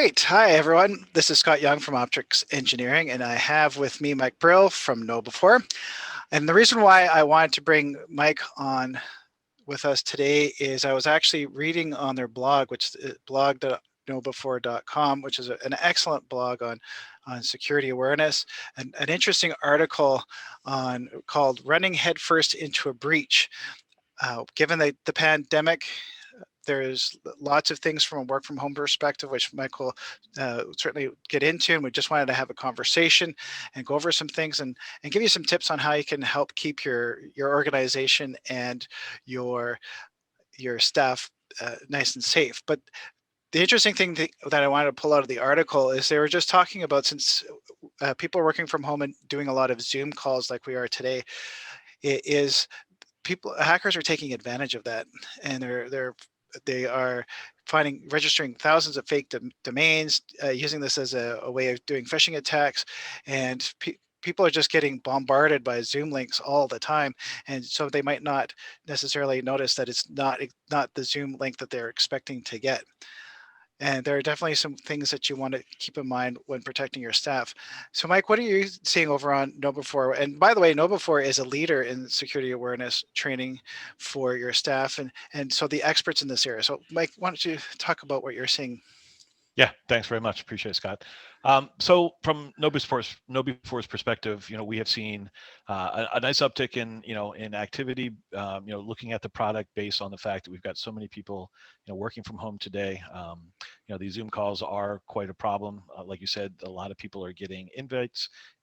right. Hi, everyone. This is Scott Young from Optrics Engineering, and I have with me Mike Brill from KnowBe4. And the reason why I wanted to bring Mike on with us today is I was actually reading on their blog, which is blog.knowbe4.com, which is an excellent blog on security awareness, and an interesting article on called "Running Headfirst into a Breach." Given the pandemic, there's lots of things from a work from home perspective, which Mike will certainly get into. And we just wanted to have a conversation and go over some things and give you some tips on how you can help keep your organization and your staff nice and safe. But the interesting thing that I wanted to pull out of the article is they were just talking about, since people are working from home and doing a lot of Zoom calls like we are today, is hackers are taking advantage of that, and they are registering thousands of fake domains, using this as a way of doing phishing attacks, and people are just getting bombarded by Zoom links all the time, and so they might not necessarily notice that it's not the Zoom link that they're expecting to get. And there are definitely some things that you want to keep in mind when protecting your staff. So Mike, what are you seeing over on KnowBe4? And by the way, KnowBe4 is a leader in security awareness training for your staff, and so the experts in this area. So Mike, why don't you talk about what you're seeing? Yeah, thanks very much. Appreciate it, Scott. So from KnowBe4's perspective, we have seen a nice uptick in activity. Looking at the product based on the fact that we've got so many people, working from home today. These Zoom calls are quite a problem. Like you said, a lot of people are getting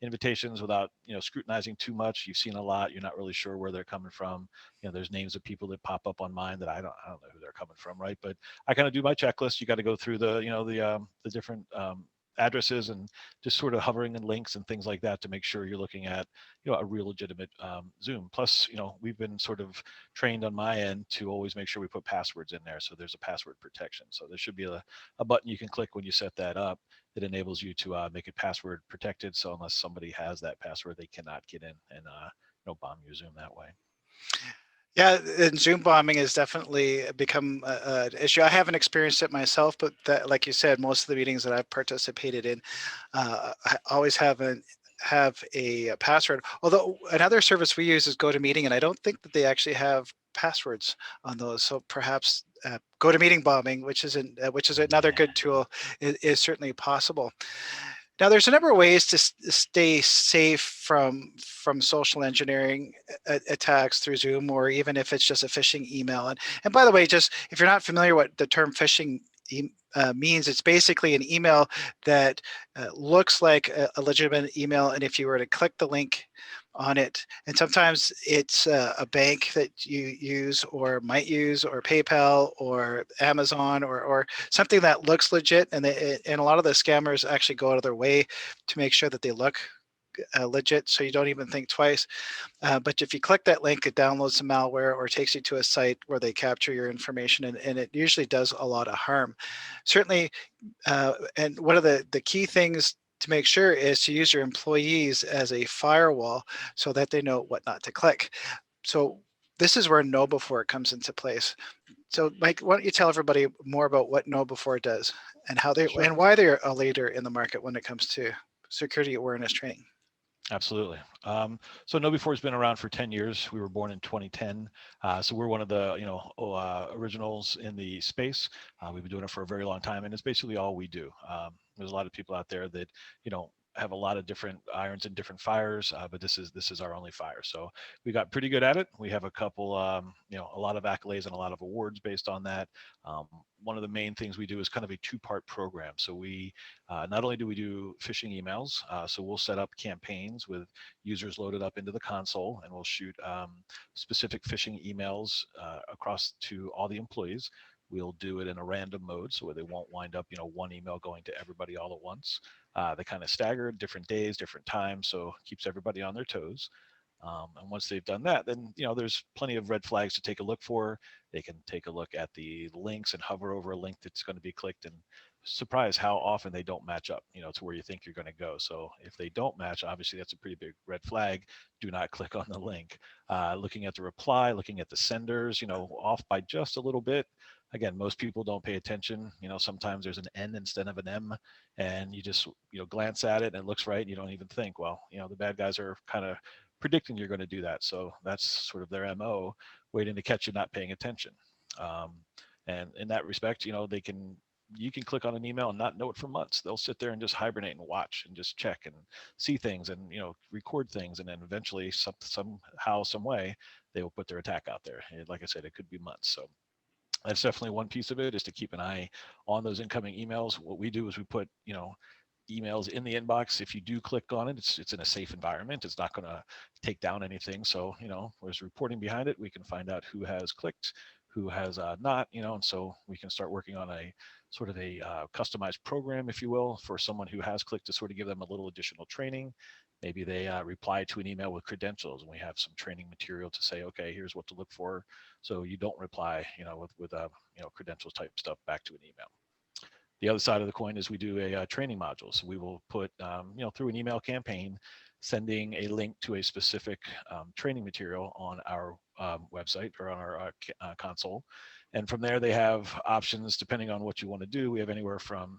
invitations without, scrutinizing too much. You've seen a lot. You're not really sure where they're coming from. There's names of people that pop up on mine that I don't know who they're coming from, right? But I kind of do my checklist. You got to go through the different addresses and just sort of hovering in links and things like that to make sure you're looking at a real legitimate Zoom. Plus, we've been sort of trained on my end to always make sure we put passwords in there, so there's a password protection. So there should be a button you can click when you set that up that enables you to make it password protected. So unless somebody has that password, they cannot get in and bomb your Zoom that way. Yeah, and Zoom bombing has definitely become an issue. I haven't experienced it myself, but like you said, most of the meetings that I've participated in I always have a password. Although another service we use is GoToMeeting, and I don't think that they actually have passwords on those. So perhaps GoToMeeting bombing, which is another good tool, is certainly possible. Now, there's a number of ways to stay safe from social engineering attacks through Zoom, or even if it's just a phishing email. And by the way, just if you're not familiar what the term phishing means, it's basically an email that looks like a legitimate email, and if you were to click the link on it, and sometimes it's a bank that you use or might use, or PayPal or Amazon, or something that looks legit, and a lot of the scammers actually go out of their way to make sure that they look legit, so you don't even think twice. But if you click that link, it downloads some malware or takes you to a site where they capture your information, and it usually does a lot of harm. Certainly, and one of the key things to make sure is to use your employees as a firewall so that they know what not to click. So this is where KnowBe4 comes into place. So Mike, why don't you tell everybody more about what KnowBe4 does and Sure. and why they're a leader in the market when it comes to security awareness training? Absolutely. So KnowBe4 has been around for 10 years. We were born in 2010. So we're one of the, originals in the space. We've been doing it for a very long time, and it's basically all we do. There's a lot of people out there that, have a lot of different irons and different fires, but this is our only fire. So we got pretty good at it. We have a couple, a lot of accolades and a lot of awards based on that. One of the main things we do is kind of a two-part program. So we not only do we do phishing emails, so we'll set up campaigns with users loaded up into the console, and we'll shoot specific phishing emails across to all the employees. We'll do it in a random mode, so where they won't wind up, one email going to everybody all at once. They kind of staggered different days, different times, so keeps everybody on their toes. And once they've done that, then there's plenty of red flags to take a look for. They can take a look at the links and hover over a link that's going to be clicked, and surprise how often they don't match up, to where you think you're going to go. So if they don't match, obviously that's a pretty big red flag. Do not click on the link. Looking at the reply, looking at the senders, off by just a little bit. again, most people don't pay attention. Sometimes there's an N instead of an M, and you just glance at it and it looks right. And you don't even think, well, the bad guys are kind of predicting you're going to do that. So that's sort of their MO, waiting to catch you not paying attention. Um, and in that respect, you can click on an email and not know it for months. They'll sit there and just hibernate and watch and just check and see things and record things, and then eventually somehow, some way, they will put their attack out there. And like I said, it could be months. So that's definitely one piece of it, is to keep an eye on those incoming emails. What we do is we put emails in the inbox. If you do click on it, it's in a safe environment. It's not going to take down anything. So there's reporting behind it. We can find out who has clicked, who has not. And so we can start working on a sort of a customized program, if you will, for someone who has clicked, to sort of give them a little additional training. Maybe they reply to an email with credentials, and we have some training material to say, okay, here's what to look for, so you don't reply, with credentials type stuff back to an email. The other side of the coin is we do a training module. So we will put, through an email campaign, sending a link to a specific training material on our website or on our console. And from there, they have options depending on what you want to do. We have anywhere from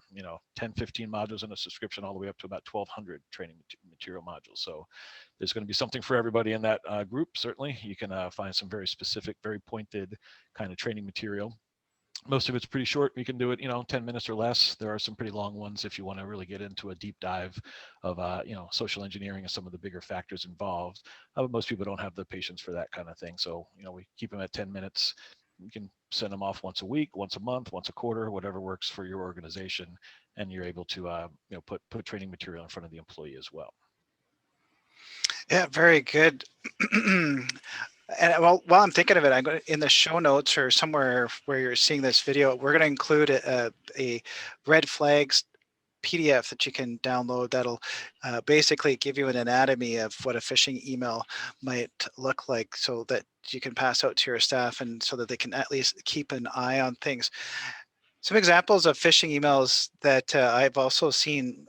10, 15 modules in a subscription, all the way up to about 1,200 training material modules. So there's going to be something for everybody in that group. Certainly, you can find some very specific, very pointed kind of training material. Most of it's pretty short. You can do it, 10 minutes or less. There are some pretty long ones if you want to really get into a deep dive of, social engineering and some of the bigger factors involved. But most people don't have the patience for that kind of thing. So, we keep them at 10 minutes. You can send them off once a week, once a month, once a quarter, whatever works for your organization. And you're able to, put training material in front of the employee as well. Yeah, very good. And while I'm thinking of it, I'm going in the show notes or somewhere where you're seeing this video, we're going to include a red flags PDF that you can download that'll basically give you an anatomy of what a phishing email might look like, so that you can pass out to your staff, and so that they can at least keep an eye on things. Some examples of phishing emails that I've also seen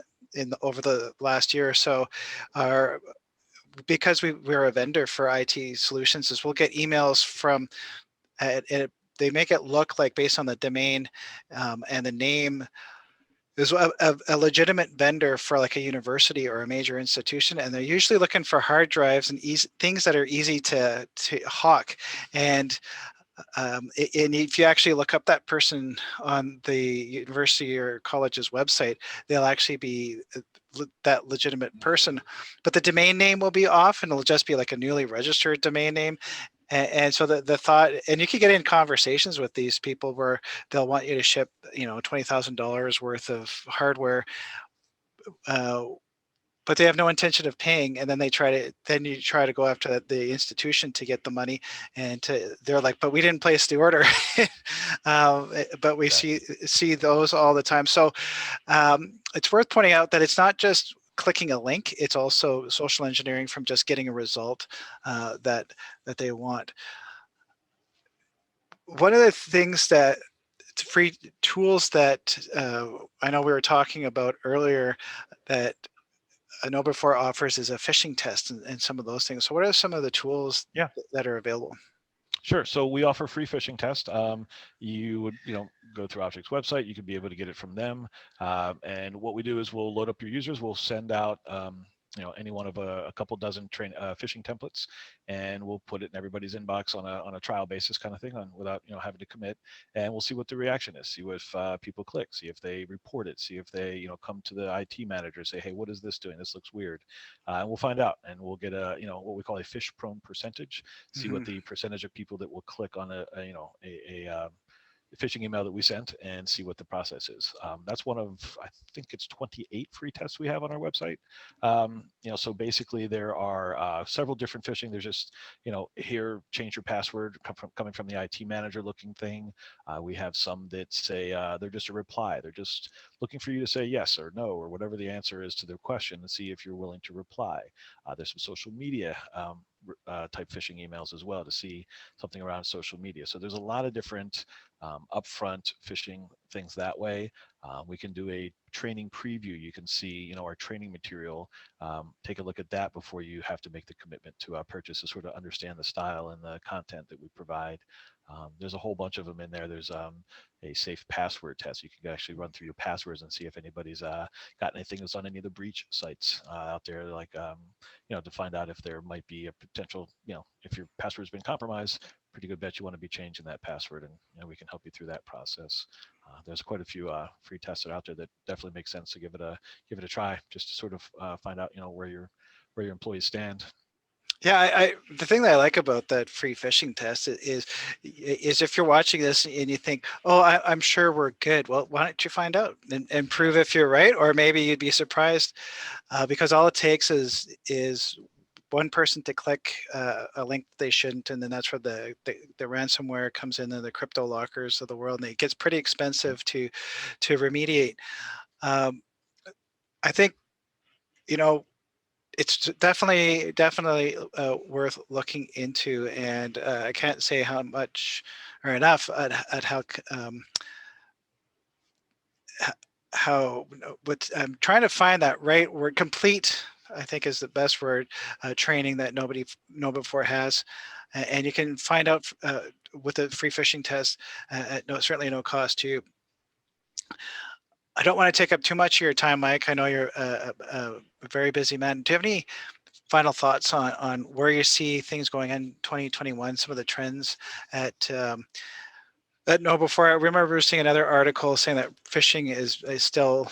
over the last year or so are, because we're a vendor for IT solutions, is we'll get emails from, they make it look like, based on the domain and the name, is a legitimate vendor for like a university or a major institution, and they're usually looking for hard drives and things that are easy to hawk. And and if you actually look up that person on the university or college's website, they'll actually be that legitimate person, but the domain name will be off, and it'll just be like a newly registered domain name. And so the thought, and you can get in conversations with these people where they'll want you to ship, $20,000 worth of hardware, uh, but they have no intention of paying, and then you try to go after the institution to get the money, and they're like, but we didn't place the order. But we see those all the time. So it's worth pointing out that it's not just clicking a link, it's also social engineering from just getting a result that they want. One of the things that free tools that I know we were talking about earlier that KnowBe4 offers is a phishing test and some of those things. So what are some of the tools that are available? Sure. So we offer free phishing test. You would, go through Optrics website. You could be able to get it from them. And what we do is we'll load up your users. We'll send out, any one of a couple dozen phishing templates, and we'll put it in everybody's inbox on a trial basis kind of thing, without having to commit. And we'll see what the reaction is. See if people click. See if they report it. See if they come to the IT manager, say, hey, what is this doing? This looks weird. And we'll find out, and we'll get a what we call a Phish-prone percentage. See what the percentage of people that will click on a phishing email that we sent, and see what the process is. That's one of, I think it's 28 free tests we have on our website. So basically there are several different phishing. There's just, here, change your password, coming from the IT manager looking thing. We have some that say they're just a reply. They're just looking for you to say yes or no, or whatever the answer is to their question, and see if you're willing to reply. There's some social media type phishing emails as well, to see something around social media. So there's a lot of different upfront phishing things that way. We can do a training preview. You can see, our training material. Take a look at that before you have to make the commitment to purchase to sort of understand the style and the content that we provide. There's a whole bunch of them in there. There's a safe password test. You can actually run through your passwords and see if anybody's got anything that's on any of the breach sites out there, like to find out if there might be a potential, if your password's been compromised. Pretty good bet you want to be changing that password, and we can help you through that process. There's quite a few free tests that are out there that definitely make sense to give it a try, just to sort of find out where your employees stand. Yeah, the thing that I like about that free phishing test is if you're watching this and you think, oh, I'm sure we're good. Well, why don't you find out and prove if you're right, or maybe you'd be surprised, because all it takes is one person to click a link they shouldn't, and then that's where the ransomware comes in, and the crypto lockers of the world, and it gets pretty expensive to remediate. Um, I think you know it's definitely worth looking into, and I can't say how much or enough at how what I'm trying to find that right word. Complete, I think, is the best word. Training that nobody before has, and you can find out with a free phishing test at certainly no cost to you. I don't want to take up too much of your time, Mike. I know you're a very busy man. Do you have any final thoughts on where you see things going in 2021, some of the trends at no before? I remember seeing another article saying that phishing is still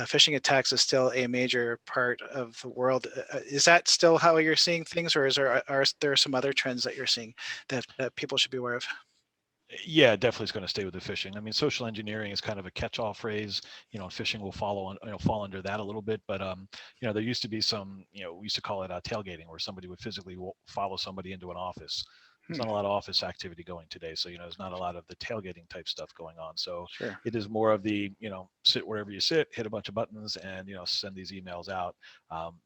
phishing attacks is still a major part of the world. Is that still how you're seeing things, or are there some other trends that you're seeing that people should be aware of? Yeah, definitely is going to stay with the phishing. I mean, social engineering is kind of a catch-all phrase. Phishing will fall under that a little bit. But there used to be some, we used to call it tailgating, where somebody would physically follow somebody into an office. There's Hmm, not a lot of office activity going today, so there's not a lot of the tailgating type stuff going on. So sure. it is more of the sit wherever you sit, hit a bunch of buttons, and send these emails out.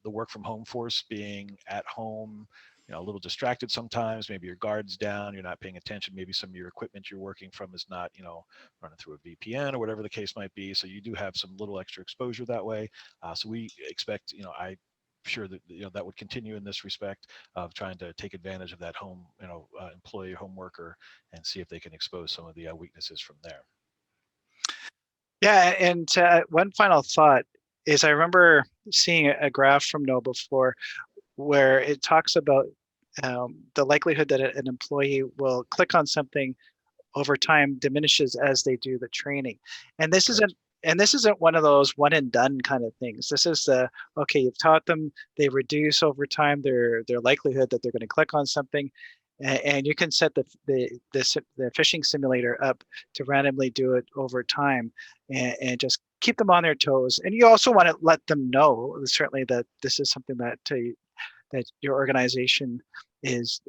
The work from home force, being at home, a little distracted sometimes. Maybe your guard's down, you're not paying attention. Maybe some of your equipment you're working from is not, running through a VPN or whatever the case might be. So you do have some little extra exposure that way. So we expect, I sure that that would continue in this respect of trying to take advantage of that home employee, home worker, and see if they can expose some of the weaknesses from there. Yeah, and one final thought is I remember seeing a graph from No before where it talks about the likelihood that an employee will click on something over time diminishes as they do the training. And this isn't Correct. and this isn't one of those one and done kind of things. This is the okay, you've taught them, they reduce over time their likelihood that they're going to click on something. And you can set the phishing simulator up to randomly do it over time, and just keep them on their toes. And you also want to let them know certainly that this is something that your organization is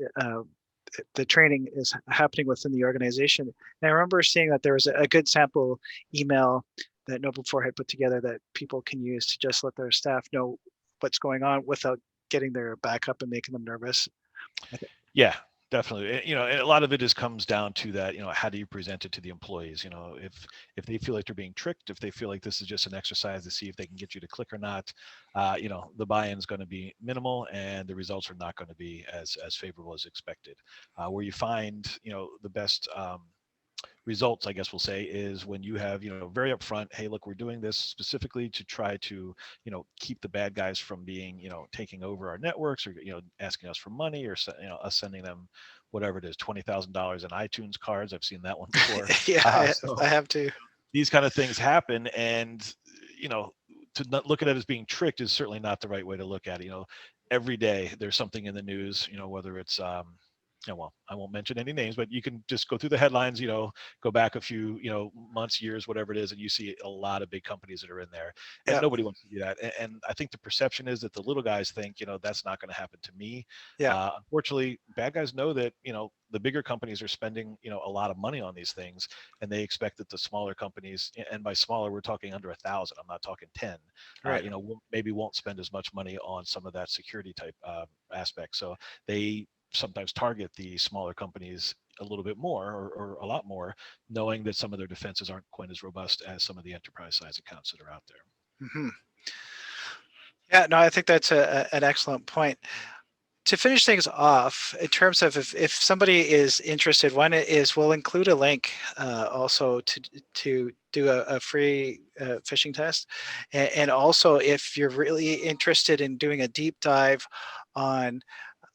the training is happening within the organization. And I remember seeing that there was a good sample email that KnowBe4 had put together that people can use to just let their staff know what's going on without getting their back up and making them nervous. Yeah, definitely. And a lot of it is comes down to that, how do you present it to the employees? If they feel like they're being tricked, if they feel like this is just an exercise to see if they can get you to click or not, the buy-in is going to be minimal, and the results are not going to be as favorable as expected. Where you find, the best results, I guess we'll say, is when you have, very upfront, hey, look, we're doing this specifically to try to, keep the bad guys from being, taking over our networks, or, asking us for money, or, us sending them whatever it is, $20,000 in iTunes cards. I've seen that one before. Yeah, So I have to. these kind of things happen, and, you know, to not look at it as being tricked is certainly not the right way to look at it. Every day there's something in the news, whether it's, well, I won't mention any names, but you can just go through the headlines, go back a few, months, years, whatever it is, and you see a lot of big companies that are in there, and Yeah, nobody wants to do that. And I think the perception is that the little guys think, that's not going to happen to me. yeah, Unfortunately, bad guys know that, the bigger companies are spending, a lot of money on these things, and they expect that the smaller companies, and by smaller, we're talking under 1,000. I'm not talking 10. right. Maybe won't spend as much money on some of that security type aspect. So they sometimes target the smaller companies a little bit more or a lot more, knowing that some of their defenses aren't quite as robust as some of the enterprise size accounts that are out there. Mm-hmm. Yeah, no, I think that's an excellent point. To finish things off, in terms of if somebody is interested, one is we'll include a link also to do a free phishing test. And also, if you're really interested in doing a deep dive on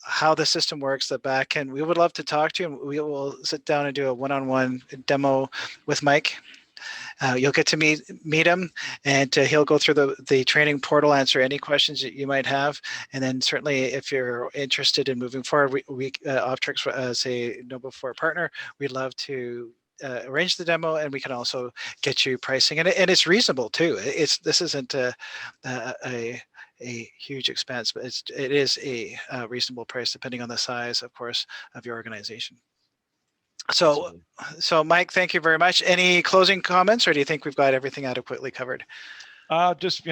how the system works, the back end, we would love to talk to you. We will sit down and do a one-on-one demo with Mike. You'll get to meet him, and he'll go through the training portal, answer any questions that you might have, and then certainly if you're interested in moving forward, we Optrics as a KnowBe4 partner, we'd love to arrange the demo, and we can also get you pricing, and it's reasonable too. This isn't a huge expense, but it is a reasonable price depending on the size, of course, of your organization. So, Absolutely. so Mike, thank you very much. Any closing comments, or do you think we've got everything adequately covered? Just,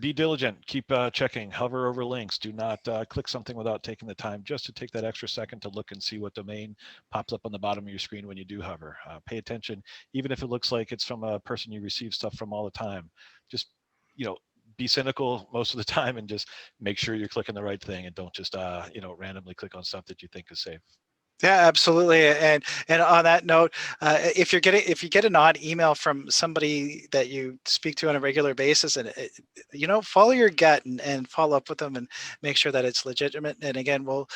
be diligent, keep checking, hover over links. Do not click something without taking the time just to take that extra second to look and see what domain pops up on the bottom of your screen when you do hover. Pay attention, even if it looks like it's from a person you receive stuff from all the time. Just, be cynical most of the time and just make sure you're clicking the right thing, and don't just, randomly click on stuff that you think is safe. Yeah, absolutely. And on that note, if you get an odd email from somebody that you speak to on a regular basis, and follow your gut and follow up with them and make sure that it's legitimate. And again, we'll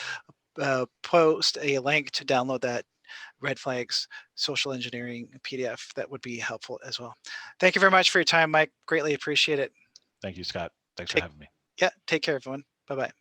post a link to download that Red Flags social engineering PDF. That would be helpful as well. Thank you very much for your time, Mike. Greatly appreciate it. Thank you, Scott. Thanks for having me. Yeah, take care, everyone. Bye-bye.